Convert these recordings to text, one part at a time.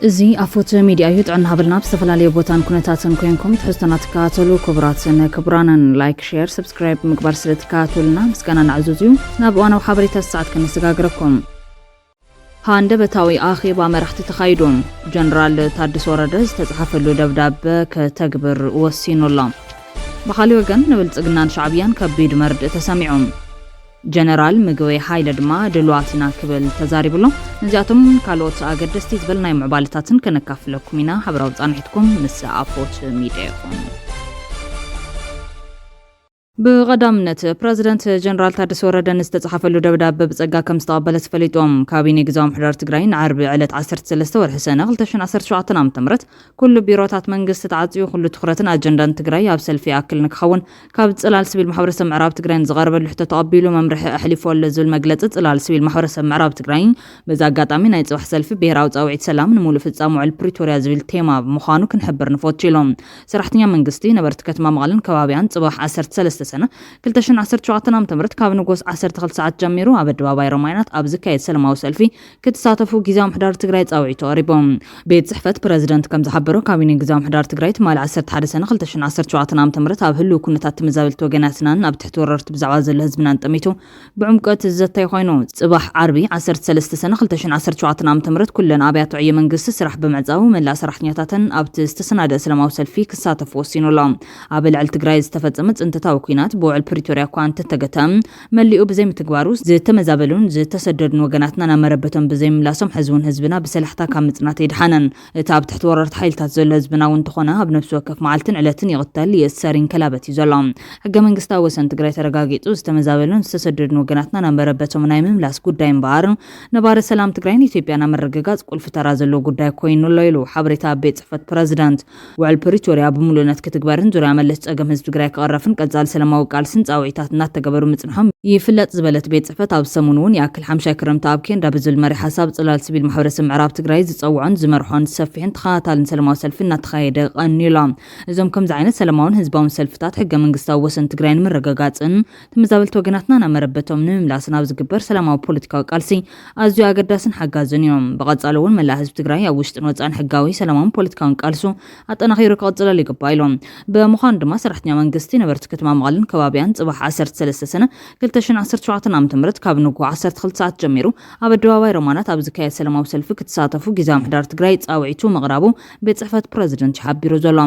زي أفوت ميديا يدعن هابلنا بستفلالي بوتان كونتاتن كوينكم تحستنا تكاتلو كبراتن كبرانا لايك شير سبسكرايب مكبر سلت كاتلنا مسكانا نعزوزيو نابوانا وحابريتا الساعت كنستقاقركم هانده بتاوي آخي بامرحت تخايدون جنرال تادس وردز تزحف اللو دبداب كتكبر وسينو الله بخالي وقن نبلتقنان شعبيان كبيد مرد تسامعهم جنرال مقوي حايل دما دلواتنا كبل تزاري بلو نزياتم كالوت آقدستي تبلنا معبالتاتن كنكافلكم منا حبراوز عنحتكم نسا أفوت ميديكم بغدامنت بريزيدنت جنرال تادس وردن استتصحفلو دبداب بصقا كم استقبلت فليتوم كابيني غزاو محرر تግራይ عرب علت 13 ወርሒ ሰነ 2017 ዓ.ም كل بيروታት መንግስት ተዓጽዩ ኩሉ ትኩረትን አጀንዳን ትግራይ ኣብ ሰልፊ ኣክል ንክኸውን ካብ ጽላል ሲቪል ማሕበረሰብ ምዕራብ ትግራይ ዝቀርበሉ ሕቶ ተቀቢሉ መምርሒ ኣሕሊፎለ ዝብል መግለጽ ጽላል ሲቪል ማሕበረሰብ ምዕራብ ትግራይ በዛ አጋጣሚ ናይ ጽባሕ ሰልፊ ብሄራዊ ጻውዒት ሰላም ንሙሉ ፍጻሙ ዕል ፕሪቶሪያ ዝብል ቴማ ምዃኑ ክንሕብር ንፎትሎም ሰራሕተኛ መንግስቲ ነበርቲ ከተማ መቐለን ከባቢያን ጽባሕ 13 سنة كلتشن 17 عام تمرت كاب نقص 12 ساعات جميرو عبد باباي رماينات اب زكايت سلماو سلفي كتساتفو غيزام حدار تግራይ ጻውዒቱ قريبهم بيت صحفت بريزيدنت كم زحبرو كابيني غيزام حدار تግራይት مال 11 سنة 2017 عام تمرت اب هلو كنتات تمزابلت وجناتنا اب تحت وررت بزعوا زل حزبنا انطميتو بعمقت زتاي خوينو صباح عربي 13 سنة 2017 عام تمرت كلن ابيات عي منግስት ስራሕ በመጻው መላ ሰራሕተኛታትን ኣብ ተስተሰናደ ሰላማዊ ሰልፊ ክሳተፉ ወሲኑሎም ኣብ ልዕል ትግራይ ዝተፈጸመ ጽንተታው ኩናት بوعل بريتوريا كوانت تتغتم مليو بزي متغبارو زي تمزابلون زي تسددن وغناتنا نمربتهم بزي ملاسم حزون حزبنا بسلحتا كامصنات يدحنن تاب تحت وررت حيلتات زل حزبنا وانتخونا بنفس وقف معلتن علتن يغتال يسارين كلابت يزلام حق منغستا وسن تግራይ ተረጋጊጡ ዝተመዛበሉን ዝተሰደዱን ወገናትና ናመረበቶም ናይ ምምላስ ጉዳይ እምባር ነባር ሰላም ትግራይን ኢትዮጵያና መረጋጋጽ ቁልፍ ተራ ዘሎ ጉዳይ ኮይኑ ለይሉ ሓበሬታ ቤት ጽሕፈት ፕሬዝዳንት ውዕል ፕሪቶሪያ ብሙሉነት ክትግበርን ዙርያ መለስ ጸገም ህዝብ ትግራይ ከቀረፍን ቀጻል ሰላማዊ ቃል ስንጻውዒታት እናተገበሩ ምጽንሖም ይፍለጥ ዝበለት ቤት ጽሕፈት ኣብ ሰሙኑን ያክል 50 ክረምታ ኣብ ኬንዳ ብዝብል መሪ ሓሳብ ጽላል ሲቪል ማሕበረሰብ ምዕራብ ትግራይ ዝጸውዖን ዝመርሖን ሰፊሕን ተኸታታልን ሰላማዊ ሰልፊ እናተኻየደ ቀኒሎም እዞም ከምዚ ዓይነት ሰላማውን ህዝባውን ሰልፍታት ሕገ መንግስታዊ ወሰን ትግራይን ምረጋጋጽን ተመዛበልቲ ወገናትና ናመረበቶም ንምምላስን ኣብ ዝግበር ሰላማዊ ፖለቲካዊ ቃልሲ ኣዝዩ ኣገዳስን ሓጋዝን እዮም ብቐጻሊ እውን መላ ህዝቢ ትግራይ ኣብ ውሽጥን ወጻኢን ሕጋዊ ሰላማውን ፖለቲካውን ቃልሱ ኣጠናኺሩ ክቕጽል ይግባእ ኢሎም ብምዃኑ ድማ ሰራሕተኛ መንግስቲ ነበርቲ ከተማ መቐለን ከባቢያን ጽባሕ 13 سنة 2017 عام تمرت ካብ ንጉ 12 ሰዓት ጀሚሩ ኣብ ኣደባባይ ሮማናት ኣብ ዝካየድ ሰላማዊ ሰልፊ ክትሳተፉ ጊዜያዊ ምሕዳር ትግራይ ጻውዒቱ መቕራቡ ቤት ጽሕፈት ፕሬዝዳንት ሓቢሩ ዘሎ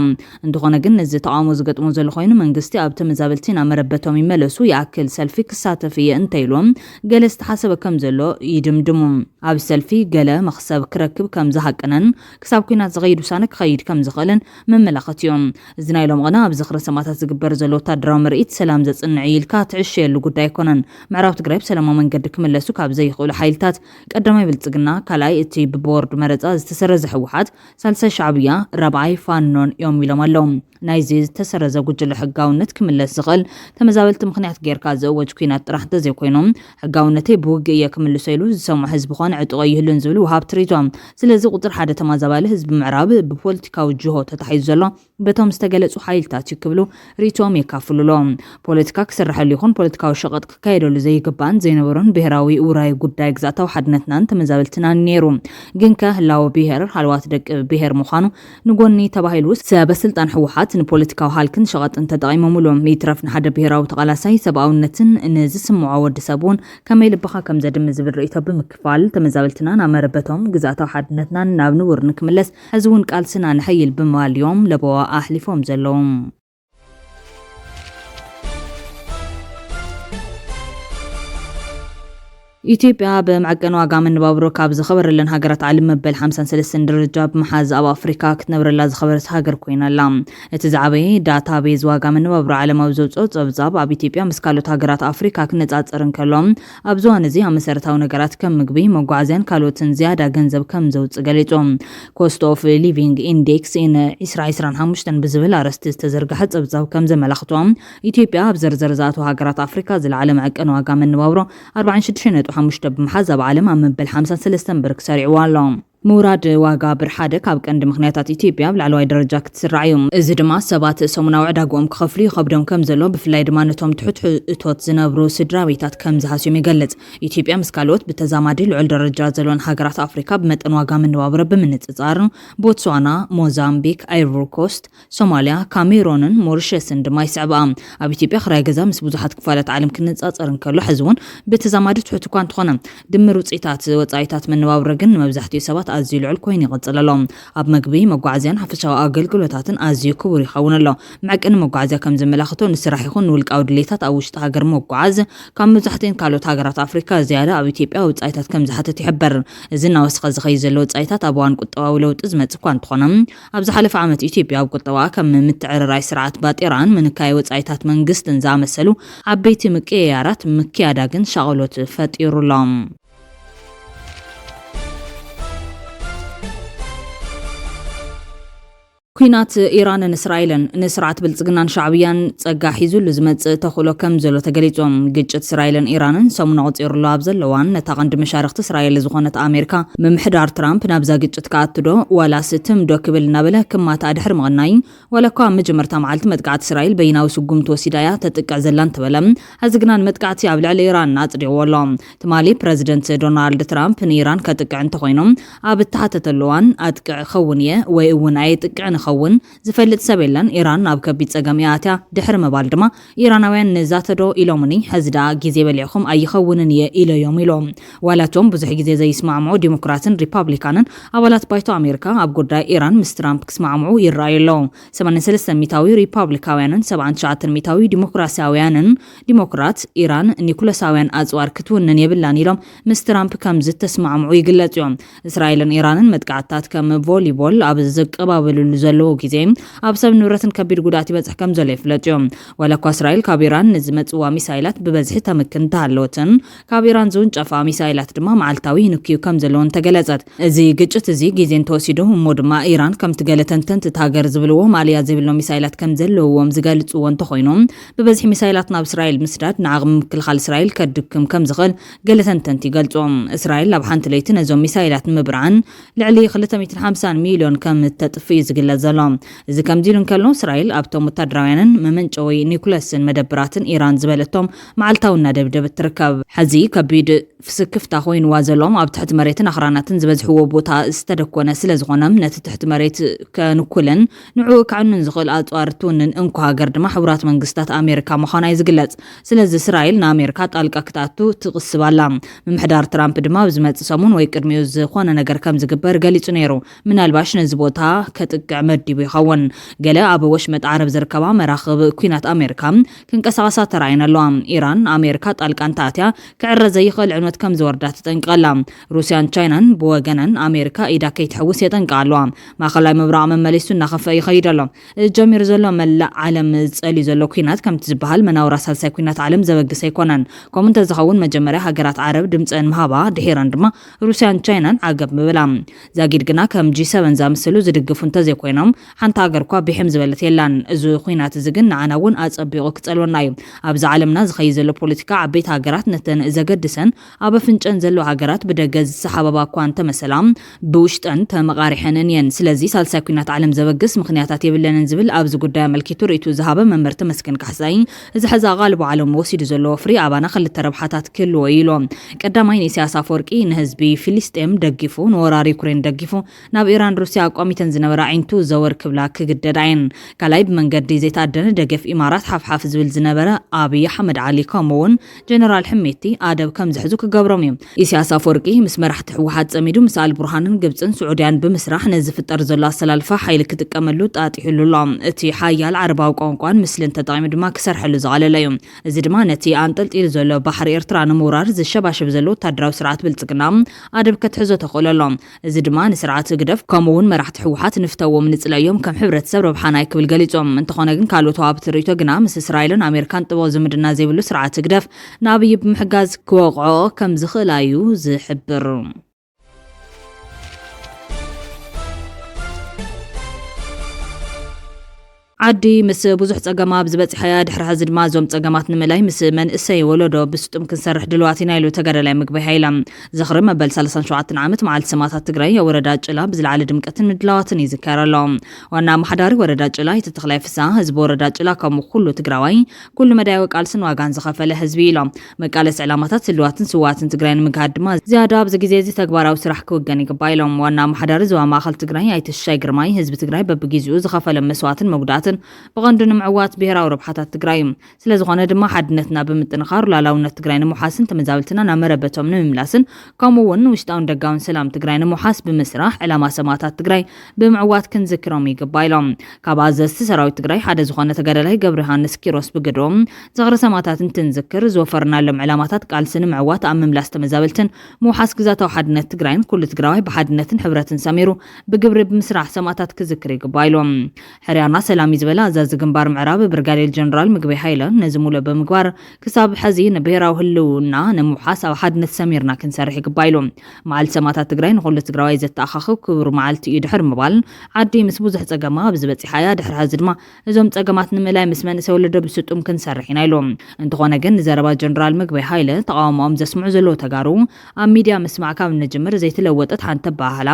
እንደኾነ ግን ነዚ ተቃውሞ ዝገጥሞ ዘሎ ኮይኑ መንግስቲ ኣብ ተመዛበልቲ ናመረበቶም ይመለሱ ያክል ሰልፊ ክሳተፍ እንተይሎም ገለ ዝተሓሰበ ከም ዘሎ ይድምድሙ ኣብ ሰልፊ ገለ መኽሰብ ክረክብ ከም ዝሃቀነን ክሳብ ኩናት ዝኸይድ ውሳነ ክኸይድ ከም ዝኽእልን መመላኸት እዮም እዚ ናይ ሎም ቀና ኣብ ዝኽረ ሰማታት ዝግበር ዘሎ ወታደራዊ ምርኢት ሰላም ዘጽንዕ ኢልካ ትዕሸየሉ ጉዳይ ኮነን ምዕራብ ትግራይ በሰላማዊ መንገዲ ክመለሱ ካብ ዘይኽእሉ ሓይልታት ቀዳማይ ብልጽግና ካልኣይ እቲ ብቦርድ መረጻ ዝተሰረዘ ሕወሓት ሳልሳይ ሻዕብያ ራብዓይ ፋኖን እዮም ኢሎም ኣለዉ ናይዚ ዝተሰረዘ ጉጅለ ሕጋውነት ክምለስ ዝኽእል ተመዛበልቲ ምኽንያት ጌርካ ዘወጅ ኩናት ጥራሕ ተዘይኮይኖም ሕጋውነተይ ብውግእ እየ ክምልሶ ኢሉ ዝሰምዑ ህዝቢ ኾነ ዕጡቕ ይህሉን ዝብሉ ውሃብ ትርኢቶም ስለዚ ቁጥር ሓደ ተመዛባሊ ህዝቢ ምዕራብ ብፖለቲካዊ ጅሆ ተታሒዙ ዘሎ በቶም ዝተገለጹ ሓይልታት ይክብሉ ሪቶም የካፍሉሎም ፖለቲካ ክስርሐሉ ይኹን ፖለቲካዊ ሸቐጥ ክካየደሉ ዘይግባን ዘይነበሩን ብሄራዊ ውራይ ጉዳይ ግዛእታዊ ሓድነትናን ተመዛበልትናን ነይሩ ግን ከህላዊ ብሄር ሃልዋት ደቂ ብሄር ምዃኑ ንጎኒ ተባሂሉ ሰበስልጣን ሕወሓት ንፖለቲካዊ ሃልክን ሸቐጥን ተጠቒሞሙሎም ይትረፍ ንሓደ ብሄራዊ ተቓላሳይ ሰብኣውነትን ንዝስምዖ ወዲ ሰብ እውን ከመይ ልብኻ ከም ዘድም ዝብል ርእይቶ ብምክፋል ተመዛበልትና ናመረበቶም ግዛእታዊ ሓድነትናን ናብ ንቡር ንክምለስ ሕዚ እውን ቃልስና ንሕይል ብምባል እዮም ለበዋ ኣሕሊፎም ዘለዎም ኢትዮጵያ በመዐቀን ዋጋ መንባብሮ ካብ ዝኸበረለን ሃገራት ዓለም መበል 53 ደረጃ በመሓዝ ኣብ ኣፍሪካ ክትነብረላ ዝኸበረት ሃገር ኮይናላ እቲ ዝዓበየ ዳታቤዝ ዋጋ መንባብሮ ዓለማዊ ዘውፅኦ ጸብጻብ ኣብ ኢትዮጵያ ምስ ካልኦት ሃገራት ኣፍሪካ ክነጻጸር እንከሎም ኣብ ዝዋን እዚ ኣብ መሰረታዊ ነገራት ከም ምግቢ መጓዓዝያን ካልኦትን ዝያዳ ገንዘብ ከም ዘውፅእ ገሊጾም ኮስት ኦፍ ሊቪንግ ኢንዴክስ ኢን 2025 ብዝብል ኣረስቲ ዝተዘርግሐ ጸብጻብ ከም ዘመላኽቶም ኢትዮጵያ ኣብ ዘርዘር ዝኣተዉ ሃገራት ኣፍሪካ ዝለዓለ መዐቀን ዋጋ መንባብሮ 46 5 بمحزب عالم عم بال 53 برك سريع والله ምውራድ ዋጋ ብርሓደ ካብ ቀንዲ ምኽንያታት ኢትዮጵያ ብላዕለዋይ ደረጃ ክትስራዕ እዩ። እዚ ድማ ሰባት ሰሙናዊ ዕዳግኦም ክኸፍሉ ይከብዶም ከም ዘሎ ብፍላይ ድማ ነቶም ትሑት እቶት ዝነብሩ ስድራቤታት ከም ዝሃስዮም ይገልጽ። ኢትዮጵያ ምስ ካልኦት ብተዛማዲ ልዑል ደረጃ ዘለዎን ሃገራት ኣፍሪካ ብመጠን ዋጋ መነባብሮ ብምንጽጻር ቦትስዋና፣ ሞዛምቢክ፣ አይቮሪ ኮስት፣ ሶማልያ፣ ካሜሮንን ሞሪሸስን ድማ ይስዕብኣ። ኣብ ኢትዮጵያ ክራይ ገዛ ምስ ብዙሓት ክፋላት ዓለም ክንጻጸር እንከሎ ሕዚ እውን ብተዛማዲ ትሑት እኳ እንተኾነ ድምር ውጽኢታት ወጻኢታት መነባብሮ ግን ንመብዛሕትኡ ሰባት ኣዝዩ ልዑል ኮይኑ ይቕጽል ኣሎ። ኣብ መግቢ መጓዓዝያን ሓፈሻዊ ኣገልግሎታትን ኣዝዩ ክቡር ይኸውን ኣሎ። መዐቀኒ መጓዓዝያ ከም ዘመላኽቶ ንስራሕ ይኹን ንውልቃዊ ድሌታት ኣብ ውሽጢ ሃገር መጓዓዝ ካብ መብዛሕትአን ካልኦት ሃገራት ኣፍሪካ ዝያዳ ኣብ ኢትዮጵያ ወጻኢታት ከም ዝሓትት ይሕበር። እዚ እናወስኸ ዝኸይድ ዘሎ ወጻኢታት ኣብ እዋን ቁጠባዊ ለውጢ ዝመጽእ እኳ እንተኾነ ኣብ ዝሓለፈ ዓመት ኢትዮጵያ ኣብ ቁጠባኣ ከም ምትዕርራይ ስርዓት ባጤራን ምንካይ ወጻኢታት መንግስትን ዝኣመሰሉ ዓበይቲ ምቅያያራት ምክያዳግን ሻቕሎት ፈጢሩሎም። ኩናት ኢራንን እስራኤልን ንስርዓት ብልጽግናን ሻዕብያን ጸጋ ሒዙሉ ዝመጽእ ተኽእሎ ከም ዘሎ ተገሊጾም። ግጭት እስራኤልን ኢራንን ሰሙና ቁጺሩሉ ኣብ ዘለዋን ነታ ቀንዲ መሻርክቲ እስራኤል ዝኾነት ኣሜሪካ ምምሕዳር ትራምፕ ናብዛ ግጭት ከኣትዶ ዋላስ ትምዶ ክብል እናበለ ክማታ ድሕሪ ምቕናይ ዋላ እኳ ኣብ መጀመርታ መዓልቲ መጥቃዕቲ እስራኤል በይናዊ ስጉምቲ ወሲዳያ ተጥቅዕ ዘላ እንትበለ ሕዚ ግና መጥቃዕቲ ኣብ ልዕሊ ኢራን ኣጽዲቕዎ ኣሎ። ትማሊ ፕረዚደንት ዶናልድ ትራምፕ ንኢራን ከጥቅዕ እንተኾይኖም ኣብ እተሓተተሉ እዋን ኣጥቅዕ ኸውን እየ ወይ እውን ኣይጥቅዕን ውን ዝፈልጥ ሰብ የለን ኢራን ኣብ ከቢድ ጸገም ኣትያ ድሕሪ መባል ድማ ኢራናውያን ንዛተዶ ኢሎምኒ ሕዝዳ ግዜ በሊዕኹም ኣይኸውንን እየ ኢለዮም ኢሎም። ዋላቶም ብዙሕ ግዜ ዘይስማዕምዑ ዲሞክራትን ሪፐብሊካንን አባላት ባይቶ ኣሜሪካ ኣብ ጉዳይ ኢራን ምስ ትራምፕ ክስማዕምዑ ይረኣዩ ኣለዉ። 83 ሚታዊ ሪፐብሊካውያንን 79 ሚታዊ ዲሞክራሲያውያንን ዲሞክራት ኢራን ኒኩለሳውያን ኣጽዋር ክትውንን የብላን ኢሎም ምስ ትራምፕ ከም ዝተስማዕምዑ ይግለጹ እዮም። እስራኤልን ኢራንን መጥቃዕትታት ከም ቮሊቦል ኣብ ዝቀባበሉሉ ዘሎ ጊዜ ኣብ ሰብ ንብረትን ከቢድ ጉዳት ይበጽሕ ከም ዘሎ ይፍለጥ እዩ። ዋላ እኳ እስራኤል ካብ ኢራን ንዝመጽዋ ሚሳይላት ብበዝሒ ተመክን እንተሃለወትን ካብ ኢራን ዝውንጨፋ ሚሳይላት ድማ መዓልታዊ ንክዩ ከም ዘለዎን ተገለጸት። እዚ ግጭት እዚ ግዜ እንተወሲዱ እሞ ድማ ኢራን ከም ትገለ ተንተንቲ ሃገር ዝብልዎ ማልያ ዝብሎ ሚሳይላት ከም ዘለዎም ዝገልጽዎ እንተኾይኖም ብበዝሒ ሚሳይላት ናብ እስራኤል ምስዳድ ንዓቕሚ ምክልኻል እስራኤል ከድክም ከም ዝኽእል ገለ ተንተንቲ ይገልጾም። እስራኤል ኣብ ሓንቲ ለይቲ ነዞም ሚሳይላት ምብርዓን ልዕሊ 250 ሚልዮን ከም ተጥፊ ዝግለጽ ዘሎ። እዚ ከም ዚሉ እንከሎ እስራኤል ኣብቶም ወታደራውያንን መመንጨዊ ኒኩለስን መደብራትን ኢራን ዝበለቶም መዓልታዊና ደብደበት ትርከብ። ሕዚ ከቢድ ፍስክፍታ ኮይንዋ ዘሎም ኣብ ትሕቲ መሬትን ኣኽራናትን ዝበዝሕዎ ቦታ ዝተደኮነ ስለ ዝኾነም ነቲ ትሕቲ መሬት ከንኩልን ንዕኡ ክዕኑን ዝኽእል ኣጽዋር ትውንን እንኳ ሃገር ድማ ሕቡራት መንግስታት ኣሜሪካ ምዃና ይዝግለጽ። ስለዚ እስራኤል ንኣሜሪካ ጣልቃ ክትኣቱ ትቕስባላ። ምምሕዳር ትራምፕ ድማ ብዝመጽእ ሰሙን ወይ ቅድሚኡ ዝኾነ ነገር ከም ዝግበር ገሊጹ ነይሩ። ምናልባሽ ነዚ ቦታ ከጥቅዕ መዲቡ ይኸውን። ገለ ኣብ ወሽመጥ ዓረብ ዝርከባ መራኽብ ኩናት ኣሜሪካ ክንቀሳቐሳ ተራእየን ኣለዋ። ኢራን ኣሜሪካ ጣልቃ እንተኣትያ ክዕረዝ ዘይኽእል ዕንወት ከም ዝወርዳ ትጠንቅቕ። ሩስያን ቻይናን ብወገነን ኣሜሪካ ኢዳ ከይትሕውስ የጠንቅቓ ኣለዋ። ማእኸላይ ምብራቕ መመለሱ እናኸፍአ ይኸይድ ኣሎ። ጀሚሩ ዘሎ መላእ ዓለም ዝጸልዩ ዘሎ ኩናት ከምቲ ዝበሃል መናውራ ሳልሳይ ኩናት ዓለም ዘበግስ ኣይኮነን። ከምኡ እንተዝኸውን መጀመርያ ሃገራት ዓረብ ድምፀን ምሃባ ድሒረን ድማ ሩስያን ቻይናን ዓገብ ምብላ። ዛጊድ ግና ከም G7 ዝኣመሰሉ ዝድግፉ እንተዘይኮይኖም ሓንቲ ሃገር እኳ ብሕም ዝበለት የላን። እዚ ኩናት እዚ ግን ንዓና እውን ኣጸቢቑ ክጸልወና እዩ። ኣብዚ ዓለምና ዝኸይድ ዘሎ ፖለቲካ ዓበይቲ ሃገራት ነተን ዘገድሰን ኣብ ኣፍንጨን ዘሎ ሃገራት ብደገ ዝሰሓበባ እኳ እንተመሰላ ብውሽጠን ተመቓሪሐንን እየን። ስለዚ ሳልሳይ ኩናት ዓለም ዘበግስ ምክንያታት የብለንን ዝብል ኣብዚ ጉዳይ ኣመልኪቱ ርእይቱ ዝሃበ መምህር ተመስገን ካሕሳይ እዚ ሕዚ ቓልቦ ዓለም ወሲዱ ዘሎ ወፍሪ ኣባና ክልተ ረብሓታት ክህልዎ ኢሎ። ቀዳማይ ኢሳያስ ኣፈወርቂ ንህዝቢ ፊሊስጤም ደጊፉ ንወራሪ ዩክሬን ደጊፉ ናብ ኢራን ሩስያ ኣቋሚተን ዝነበረ ዓይንቱ ዘወር ክብላ ክግደድ ዓይን ካልኣይ ብመንገዲ ዘይተኣደነ ደገፍ ኢማራት ሓፍሓፍ ዝብል ዝነበረ ኣብይ ኣሕመድ ዓሊ ከምኡውን ጀነራል ሕሜቲ ኣደብ ከም ዝሕዙ ክገብሮም እዮም። ኢሳያስ ኣፈወርቂ ምስ መራሕቲ ሕወሓት ጸሚዱ ምስ አልቡርሃንን ግብፅን ስዑድያን ብምስራሕ ነዚ ፍጠር ዘሎ ኣሰላልፋ ሓይሊ ክጥቀመሉ ጣጢሑሉ ኣሎ። እቲ ሓያል ዓረባዊ ቋንቋን ምስልን ተጠቒሙ ድማ ክሰርሐሉ ዝቓለለ እዩ። እዚ ድማ ነቲ ኣንጠልጢሉ ዘሎ ባሕሪ ኤርትራ ንምውራር ዝሸባሸብ ዘሎ ወታደራዊ ስርዓት ብልጽግና ኣደብ ከትሕዞ ተኽእሎ ኣሎ። እዚ ድማ ንስርዓት ግደፍ ከምኡውን መራሕቲ ሕወሓት ንፍተዎም ንጽለዮም ከም ሕብረተሰብ ረብሓናይ ክብል ገሊጾም። እንተኾነ ግን ካልኦት ዋብቲ ርእይቶ ግና ምስ እስራኤልን ኣሜሪካን ጥበቕ ዝምድና ዘይብሉ ስርዓት ግደፍ ንኣብይ ብምሕጋዝ ክወቕዖ ከም ዝኽእላ እዩ ዝሕብር። عدي مس بوزح ጸገማ ብዝበጽሐያ ድሕሪ ሕዚ ድማ ዞም ጸገማት ንምላይ ምስ መንእሰይ ወለዶ ብስጡም ክንሰርሕ ድልዋትና ኢሉ ተገደላይ ምግቢ ሃይላ ዝኽሪ መበል 37 ዓመት መዓልቲ ሰማዕታት ትግራይ ወረዳ ጭላ ብዝለዓለ ድምቀትን ምድላዋትን ይዝከረሎ ዋና መሓዳሪ ወረዳ ጭላ ተተኽላይ ፍሳ ህዝቢ ወረዳ ጭላ ከምኡ ኩሉ ትግራዋይ ኩሉ መዳይ ቃልስን ዋጋን ዝኸፈለ ህዝቢ ኢሎም መቃለስ ዕላማታት ስልዋትን ስዋትን ትግራይ ንምግሃድ ድማ ዝያዳ ኣብዚ ግዜ እዚ ተግባራዊ ስራሕ ክወገን ይግባይሎም ዋና መሓዳሪ ዞባ ማእከል ትግራይ ኣይተሻይ ግርማይ ህዝቢ ትግራይ በብግዚኡ ዝኸፈለ መስዋዕትን መጉዳትን بغندو نمعوات بهراو ربحات تግራይ ስለዝኾነ ድማ ሓድነትና ብምጥንኻር ላላውነት ትግራይ ንምሓስን ተመዛብልትና ናመረበቶም ንምምላስን ከምኡውን ውሽጣውን ደጋውን ሰላም ትግራይ ንምሓስ ብምስራሕ ዕላማ ሰማዕታት ትግራይ ብምዕዋት ክንዝክሮም ይግባይሎም ካብ ኣዘዝቲ ሰራዊት ትግራይ ሓደ ዝኾነ ተገዳላይ ገብረ ዮሃንስ ኪሮስ ብግዶም ዝኽሪ ሰማዕታት እንትንዝክር ዝወፈርናሎም ዕላማታት ቃልስን ምዕዋት ኣብ ምምላስ ተመዛብልትን ምሓስ ግዛታዊ ሓድነት ትግራይን ኩሉ ትግራዋይ ብሓድነትን ሕብረትን ሰሚሩ ብግብሪ ብምስራሕ ሰማዕታት ክዝክር ይግባይሎም ሕርያና ሰላም ዝበላ ኣዛዚ ግንባር ምዕራብ ብርጋዴር ጀነራል ምግበይ ሃይለ ነዚ ሙሉ ብምግባር ክሳብ ሕዚ ንብሄራዊ ህልውና ንምሓስ ኣብ ሓድነት ሰሚርና ክንሰርሕ ይግባይሉ መዓልቲ ሰማዕታት ትግራይ ንኹሉ ትግራዋይ ዘተኣኻኽብ ክቡር መዓልቲ እዩ ድሕሪ ምባል ዓዲ ምስ ብዙሕ ጸገማ ብዝበጽሐያ ድሕሪ ሕዚ ድማ እዞም ጸገማት ንምላይ ምስ መንእሰይ ወለዶ ብስጡም ክንሰርሕ ኢና ኢሎም እንተኾነ ግን ንዘረባ ጀነራል ምግበይ ሃይለ ተቃውሞኦም ዘስምዑ ዘለዉ ተጋሩ ኣብ ሚድያ ምስማዕ ካብ ንጅምር ዘይተለወጠት ሓንቲ ባህላ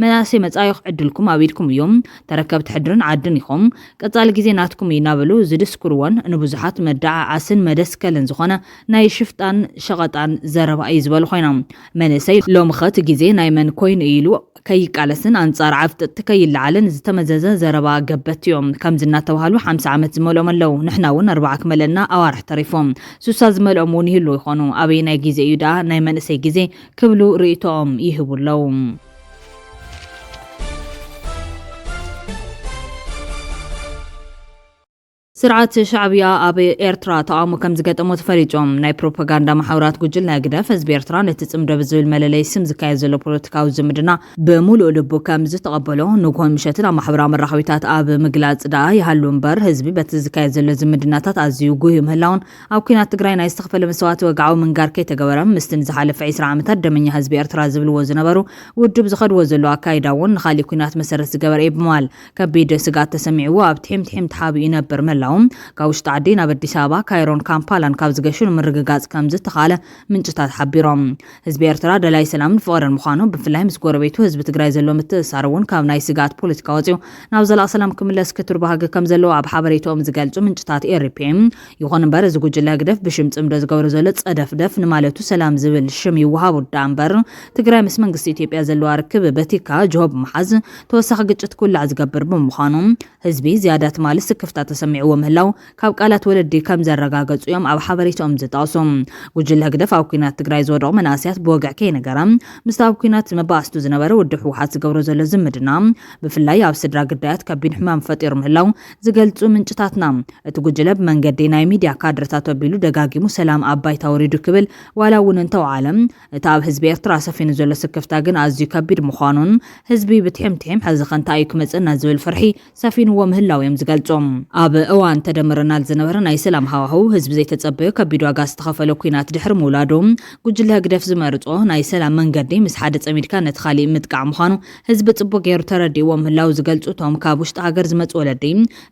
መናእሰይ መጻኢኽ ዕድልኩም ኣብ ኢድኩም እዮም ተረከብቲ ሕድርን ዓድን ኢኹም ቀጻሊ ግዜ ናትኩም ይናበሉ ዝድስኩርዎን ንብዙሓት መዳዓዓስን መደስከልን ዝኾነ ናይ ሽፍጣን ሸቐጣን ዘረባ እዩ ዝበሉ ኮይኖም መንእሰይ ሎሚ ኸቲ ግዜ ናይ መን ኮይኑ ኢሉ ከይቃለስን አንጻር ዓፍጥቲ ከይለዓልን ዝተመዘዘ ዘረባ ገበት እዮም ከም ዝናተባሃሉ 50 ዓመት ዝመልኦም ኣለው ንሕና እውን 40 ክመለና ኣዋርሕ ተሪፎም ሱሳ ዝመልኦም እውን ይህሉ ይኾኑ ኣበይ ናይ ግዜ እዩ ዳ ናይ መንእሰይ ግዜ ክብሉ ርእይቶኦም ይህቡለው ስርዓት ሻዕብያ ኣብ ኤርትራ ተቃውሞ ከም ዝገጠሞ ተፈሪጮም ናይ ፕሮፓጋንዳ ማሕበራት ጉጅል ናይ ግዳፍ ህዝቢ ኤርትራ ነቲ ጽምዶ ብዝብል መለለይ ስም ዝካየድ ዘሎ ፖለቲካዊ ዝምድና ብምሉእ ልቡ ከም ዝተቐበሎ ንግሆን ምሸትን ኣብ ማሕበራዊ መራኸቢታት ኣብ ምግላጽ ዳ ይሃሉ እምበር ህዝቢ በቲ ዝካየድ ዘሎ ዝምድናታት ኣዝዩ ጉህ ምህላውን ኣብ ኩናት ትግራይ ናይ ዝተኸፈለ መስዋዕቲ ወግዓዊ ምንጋር ከይተገበረም ምስትን ዝሓለፈ 20 ዓመታት ደመኛ ህዝቢ ኤርትራ ዝብልዎ ዝነበሩ ውድብ ዝኸድዎ ዘሎ ኣካይዳ እውን ንኻሊእ ኩናት መሰረት ዝገበረ እዩ ብምባል ከቢድ ስጋት ተሰሚዕዎ ኣብ ትሕምትሕም ተሓቢኡ ይነብር ምህላው ካብ ውሽጢ ዓዲ ናብ ኣዲስ ኣበባ ካይሮን ካምፓላን ካብ ዝገሹ ንምርግጋጽ ከም ዝተኻለ ምንጭታት ሓቢሮም ህዝቢ ኤርትራ ደላይ ሰላምን ፍቕርን ምዃኑ ብፍላይ ምስ ጎረቤቱ ህዝቢ ትግራይ ዘሎ ምትእስሳር እውን ካብ ናይ ስጋት ፖለቲካ ወፂኡ ናብ ዘላቕ ሰላም ክምለስ ክትር ባህጊ ከም ዘለዎ ኣብ ሓበሬቶም ዝገልጹ ምንጭታት ኤርፒኤም ይኹን እምበር እዚ ጉጅለ ግደፍ ብሽም ጽምዶ ዝገብሮ ዘሎ ጸደፍደፍ ንማለቱ ሰላም ዝብል ሽም ይወሃብ ዳ እምበር ትግራይ ምስ መንግስቲ ኢትዮጵያ ዘለዋ ርክብ በቲካ ጆብ መሓዝ ተወሳኺ ግጭት ኩላዕ ዝገብር ብምዃኑ ህዝቢ ዝያዳት ማለት ስክፍታት ተሰሚዕዎ ምህላው ካብ ቃላት ወለዲ ከም ዘረጋገጹ እዮም ኣብ ሓበሬቶም ዝጣውሶም ጉጅለ ግደፍ ኣብ ኩናት ትግራይ ዝወደቑ መናእስያት ብወግዕ ከይነገራ ምስ ኣብ ኩናት መባእስቱ ዝነበረ ውድብ ሕወሓት ዝገብሮ ዘሎ ዝምድና ብፍላይ ኣብ ስድራ ግዳያት ከቢድ ሕማም ፈጢሩ ምህላው ዝገልጹ ምንጭታትና እቲ ጉጅለ ብመንገዲ ናይ ሚድያ ካድረታት ኣቢሉ ደጋጊሙ ሰላም ኣብ ባይታ ወሪዱ ክብል ዋላ እውን እንተውዓለም እቲ ኣብ ህዝቢ ኤርትራ ሰፊኑ ዘሎ ስክፍታ ግን ኣዝዩ ከቢድ ምዃኑን ህዝቢ ብትሕምትሕም ሕዚ ኸንታይ እዩ ክመፅና ዝብል ፍርሒ ሰፊንዎ ምህላው እዮም ዝገልጾም ኣብ እዋን ተደምረናል ዝነበረ ናይ ሰላም ሃዋህው ህዝቢ ዘይተጸበዩ ከቢድ ዋጋ ዝተኸፈለ ኩናት ድሕሪ ምውላዶም ጉጅለ ግደፍ ዝመርጾ ናይ ሰላም መንገዲ ምስ ሓደ ጸሚድካ ነቲ ኻሊእ ምጥቃዕ ምዃኑ ህዝቢ ጽቡቕ ገይሩ ተረዲእዎ ምህላው ዝገልጹ እቶም ካብ ውሽጢ ሃገር ዝመጹ ወለዲ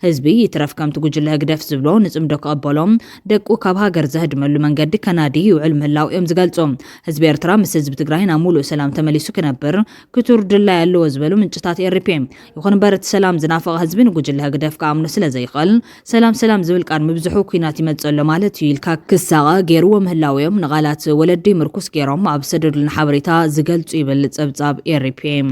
ህዝቢ ይትረፍ ከምቲ ጉጅለ ግደፍ ዝብሎ ንጽምዶ ክቕበሎም ደቁ ካብ ሃገር ዘህድመሉ መንገዲ ከናዲ ይውዕል ምህላው እዮም ዝገልጹ ህዝቢ ኤርትራ ምስ ህዝቢ ትግራይ ናብ ሙሉእ ሰላም ተመሊሱ ክነብር ክቱር ድላይ ኣለዎ ዝበሉ ምንጭታት ኤርፒኤም ይኹን እምበር እቲ ሰላም ዝናፈቐ ህዝቢ ንጉጅለ ግደፍ ከኣምኑ ስለ ዘይኽእል ሰላም ዝብል ቃል ምብዝሑ ኩናት ይመጽሎ ማለት ይልካ ክሳቐ ገይርዎ ምህላው እዮም ንቓላት ወለዲ ምርኩስ ገይሮም ኣብ ሰደዱልን ሓበሬታ ዝገልጹ ይብል ጸብጻብ ኤርፒኤም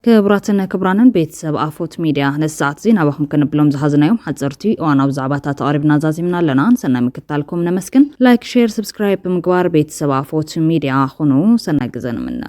ክቡራትን ክቡራንን ቤተሰብ ኣፎት ሚድያ ነሳዓት ዜና ናባኹም ክንብሎም ዝሓዝናዮም ሓፀርቲ እዋናዊ ዛዕባታት ኣቕሪብና ዛዚምና ኣለና ሰናይ ምክትታልኩም ነመስግን ላይክ ሼር ሰብስክራይብ ብምግባር ቤተሰብ ኣፎት ሚድያ ሁኑ ሰናይ ግዜ ንምነ